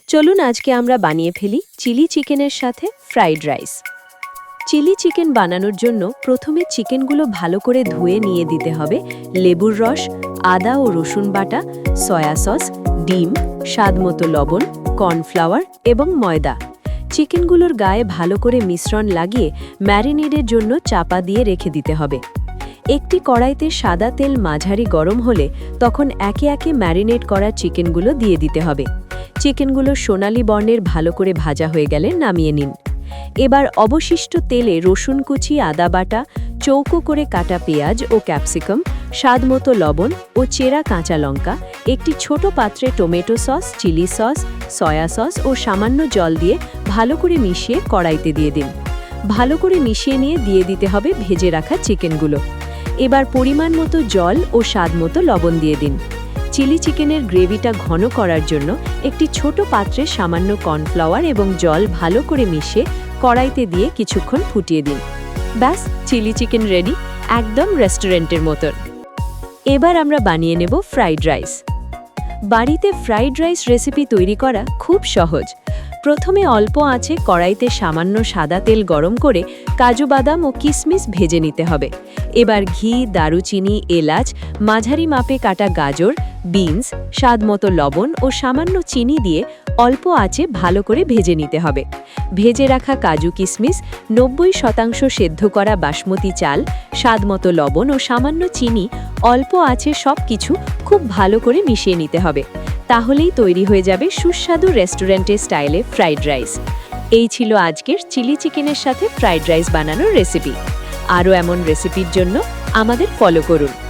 চলুন আজকে আমরা বানিয়ে ফেলি চিলি চিকেনের সাথে ফ্রাইড রাইস। চিলি চিকেন বানানোর জন্য প্রথমে চিকেনগুলো ভালো করে ধুয়ে নিয়ে দিতে হবে লেবুর রস, আদা ও রসুন বাটা, সয়া সস, ডিম, স্বাদমতো লবণ, কর্নফ্লাওয়ার এবং ময়দা। চিকেনগুলোর গায়ে ভালো করে মিশ্রণ লাগিয়ে ম্যারিনেডের জন্য চাপা দিয়ে রেখে দিতে হবে। একটি কড়াইতে সাদা তেল মাঝারি গরম হলে তখন একে একে ম্যারিনেট করা চিকেনগুলো দিয়ে দিতে হবে। চিকেনগুলো সোনালি বর্ণের ভালো করে ভাজা হয়ে গেলে নামিয়ে নিন। এবার অবশিষ্ট তেলে রসুন কুচি, আদা বাটা, চৌকো করে কাটা পেঁয়াজ ও ক্যাপসিকাম, স্বাদমতো লবণ ও চেরা কাঁচা লঙ্কা, একটি ছোট পাত্রে tomato sauce, chilli sauce, soya sauce ও সামান্য জল দিয়ে ভালো করে মিশিয়ে কড়াইতে দিয়ে দিন। ভালো করে মিশিয়ে নিয়ে দিয়ে দিতে হবে ভেজে রাখা চিকেনগুলো। এবার পরিমাণ মতো জল ও স্বাদমতো লবণ দিয়ে দিন। চিলি চিকেনের গ্রেভিটা ঘন করার জন্য একটি ছোট পাত্রে সামান্য কর্নফ্লাওয়ার এবং জল ভালো করে মিশিয়ে কড়াইতে দিয়ে কিছুক্ষণ ফুটিয়ে দিন। ব্যাস, চিলি চিকেন রেডি, একদম রেস্টুরেন্টের মতন। এবার আমরা বানিয়ে নেব ফ্রাইড রাইস। বাড়িতে ফ্রাইড রাইস রেসিপি তৈরি করা খুব সহজ। প্রথমে অল্প আঁচে কড়াইতে সামান্য সাদা তেল গরম করে কাজু বাদাম ও কিশমিশ ভেজে নিতে হবে। এবার ঘি, দারুচিনি, এলাচ, মাঝারি মাপে কাটা গাজর, বিনস, স্বাদমতো লবণ ও সামান্য চিনি দিয়ে অল্প আঁচে ভালো করে ভেজে নিতে হবে। ভেজে রাখা কাজু কিশমিশ, 90% সেদ্ধ করা বাসমতি চাল, স্বাদমতো লবণ ও সামান্য চিনি অল্প আঁচে সব কিছু খুব ভালো করে মিশিয়ে নিতে হবে। তাহলেই তৈরি হয়ে যাবে সুস্বাদু রেস্টুরেন্টের স্টাইলে ফ্রাইড রাইস। এই ছিল আজকের চিলি চিকেনের সাথে ফ্রাইড রাইস বানানোর রেসিপি। আরও এমন রেসিপির জন্য আমাদের ফলো করুন।